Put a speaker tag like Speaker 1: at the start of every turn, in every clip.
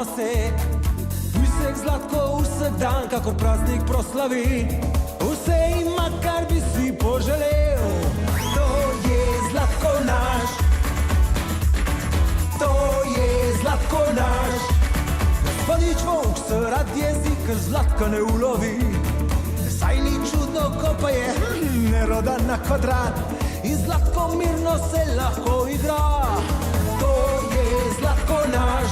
Speaker 1: Zabavajmo se, Pujsek Zlatko vsak dan kakor praznik proslavi. Vse ima, kar bi si poželel. To je Zlatko naš, to je Zlatko naš. Gospodič Volk se rad jezi, ker Zlatka ne ulovi. Saj ni čudno, ko pa je nerodan na kvadrat. In Zlatko mirno se lahko igra. To je Zlatko naš.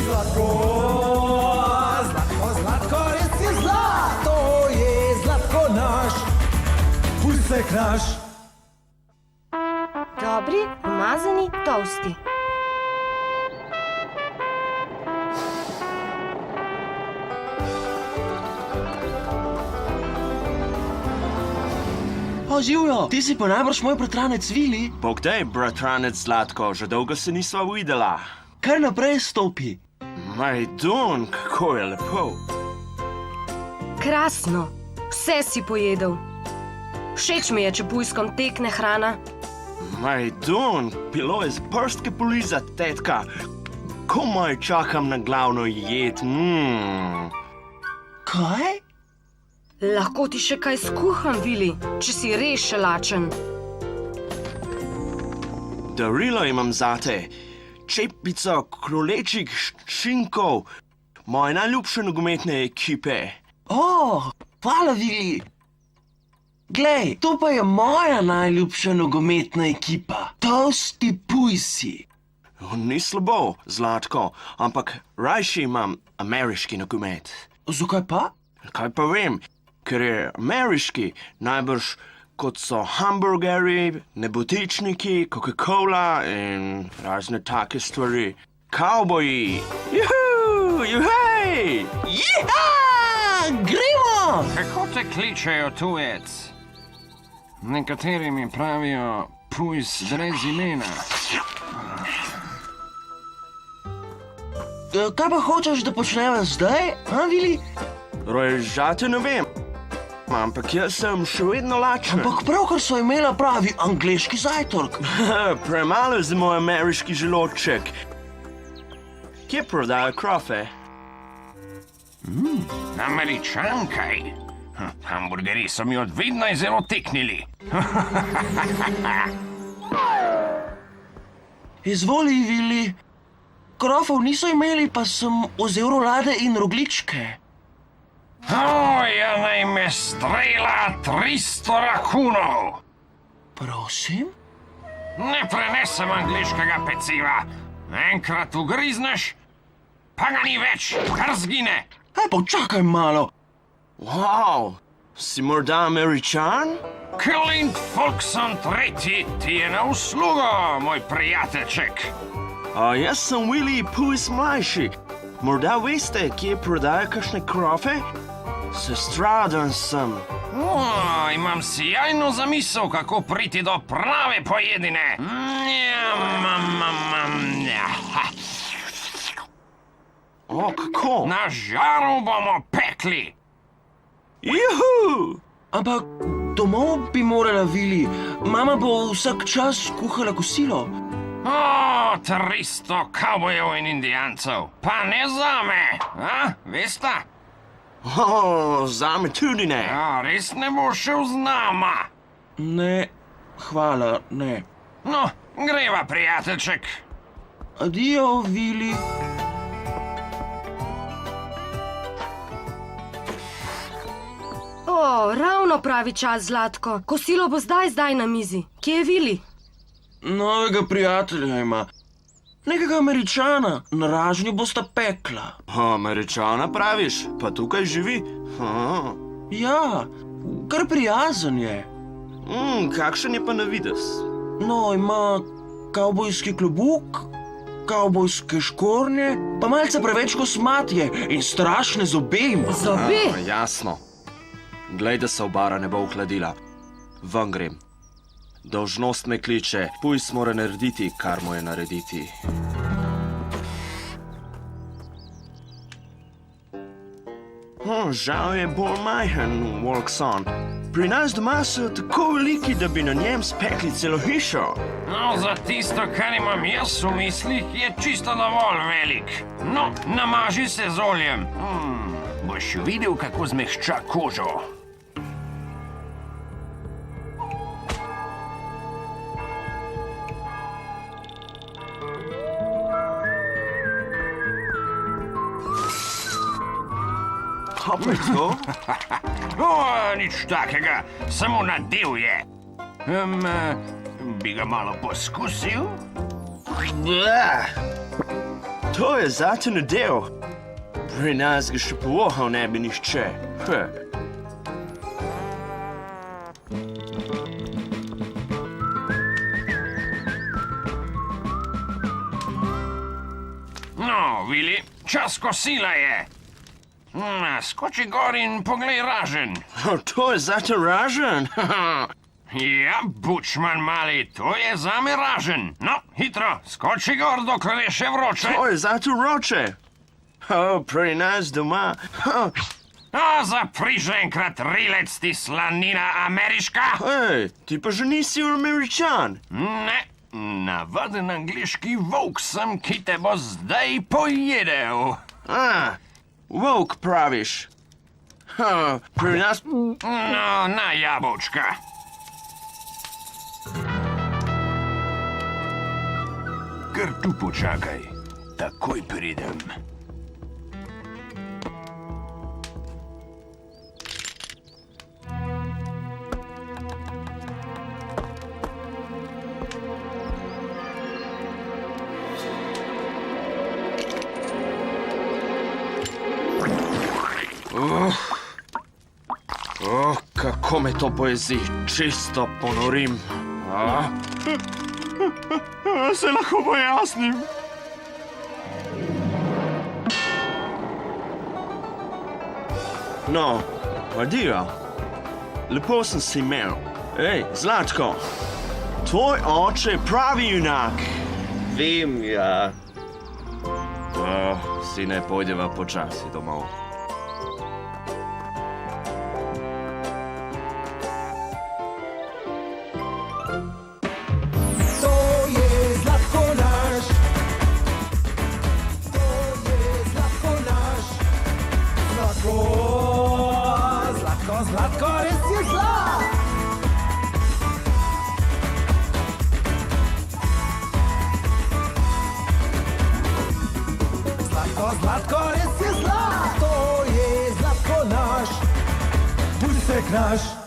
Speaker 1: Zlatko, Zlatko, Zlatko, res je zlat. To je Zlatko naš. Pujsek naš.
Speaker 2: Dobri, umazani, tolsti.
Speaker 3: Živjo, ti si pa najbrž moj bratranec Vili.
Speaker 4: Bog dej, bratranec Zlatko, že dolgo se nisva videla.
Speaker 3: Kar naprej stopi.
Speaker 4: Majdon, kako je lepo.
Speaker 2: Krasno, vse si pojedel. Všeč mi je, če Pujskom tekne hrana.
Speaker 4: Majdon, bilo je z prstke polizat, tetka. Komaj čakam na glavno jed.
Speaker 3: Kaj?
Speaker 2: Lahko ti še kaj skuham, Vili, če si res še lačen.
Speaker 4: Darilo imam zate. Čepico, krolečik, šinkov. Moje najljubše nogometne ekipe.
Speaker 3: Hvala, Vili. Glej, to pa je moja najljubša nogometna ekipa. Tolsti Pujsi.
Speaker 4: Ni slabo, Zlatko, ampak rajši imam ameriški nogomet.
Speaker 3: Zakaj pa?
Speaker 4: Kaj pa vem? Ker je ameriški, najbrž kot so hamburgerji, nebotičniki, Coca-Cola in razne take stvari. Kavboji! Juhu! Juhej!
Speaker 3: Jiha! Gremo!
Speaker 5: Kako te kličejo, tujec? Nekateri mi pravijo Pujs brez imena.
Speaker 3: Kaj pa hočeš, da počneva zdaj, Vili?
Speaker 4: Režati ne vem, ampak jaz sem še vedno lačen.
Speaker 3: Ampak pravkar so imela pravi angleški zajtrk.
Speaker 4: Premalo za moj ameriški želodček. Kje prodajo krofe?
Speaker 5: Američankaj. Hamburgerji so mi od vedno zelo teknili.
Speaker 3: Izvoli, Vili. Krofov niso imeli, pa sem vzel rolade in rogličke.
Speaker 5: Ja, naj me strela 300 rakunov.
Speaker 3: Prosim?
Speaker 5: Ne prenesem angliškega peciva. Enkrat ugrizneš, pa ga ni več, kar zgine.
Speaker 3: Počakaj malo.
Speaker 4: Wow, si morda Američan?
Speaker 5: Clint Folkson III ti je na uslugo, moj prijateljček.
Speaker 4: Jaz sem Willy Pujs mlajši. Morda veste, kje prodajo kakšne krofe? Sestradan sem.
Speaker 5: Imam sijajno zamisel, kako priti do prave pojedine.
Speaker 4: Kako?
Speaker 5: Na žaru bomo pekli.
Speaker 4: Juhu!
Speaker 3: Ampak domov bi morala, Vili. Mama bo vsak čas kuhala kosilo.
Speaker 5: 300 kavbojev in indijancev. Pa ne zame, veste?
Speaker 4: Zame tudi ne.
Speaker 5: Res ne bo šel z nama.
Speaker 3: Ne, hvala, ne.
Speaker 5: No, greva, prijateljček.
Speaker 3: Adijo, Vili.
Speaker 2: Ravno pravi čas, Zlatko. Kosilo bo zdaj na mizi. Kje je Vili?
Speaker 3: Novega prijatelja ima. Nekega Američana. Na ražnju bosta pekla.
Speaker 4: Američana praviš? Pa tukaj živi?
Speaker 3: Ja, kar prijazen je.
Speaker 4: Kakšen je pa na videz?
Speaker 3: No, ima kavbojski klobuk, kavbojske škornje, pa malce preveč kosmatje in strašne zobe ima.
Speaker 2: Zobe?
Speaker 4: Jasno. Glej, da se obara ne bo ohladila. Ven grem. Dolžnost me kliče. Pujs mora narediti, kar mu je narediti. Žal je bolj majhen, Volkson.
Speaker 3: Pri nas doma so tako veliki, da bi na njem spekli celo hišo.
Speaker 5: No, za tisto, kar imam jaz v mislih, je čisto dovolj velik. No, namaži se z oljem. Boš videl, kako zmehča kožo.
Speaker 3: Kaj pa je to?
Speaker 5: Nič takega, samo nadev je. Bi ga malo poskusil?
Speaker 3: To je zate nadev. Pri nas ga še povohal ne bi nihče.
Speaker 5: No, Vili, čas kosila je. Skoči gor in poglej ražen.
Speaker 3: To je zate ražen?
Speaker 5: Ja, bučman mali, to je zame ražen. No, hitro, skoči gor, dokler je še vroče.
Speaker 3: To je zate vroče. Pri nas doma.
Speaker 5: Zapri že enkrat rilec, ti slanina ameriška.
Speaker 3: Hej, ti pa že nisi Američan.
Speaker 5: Ne, navaden angliški volk sem, ki te bo zdaj pojedel.
Speaker 3: Volk praviš. Pri nas...
Speaker 5: No, na jabolčka. Kar tu počakaj, takoj pridem.
Speaker 4: Kako me to pojezi, čisto ponorim.
Speaker 3: Se lahko pojasnim. No, adijo. Lepo sem si imel. Ej, Zlatko, tvoj oče je pravi junak.
Speaker 4: Vem, ja. Sine, pojdeva počasi domov.
Speaker 1: Zlatko, res je zlat! Zlatko, res je zlat! To je Zlatko naš, Pujsek naš.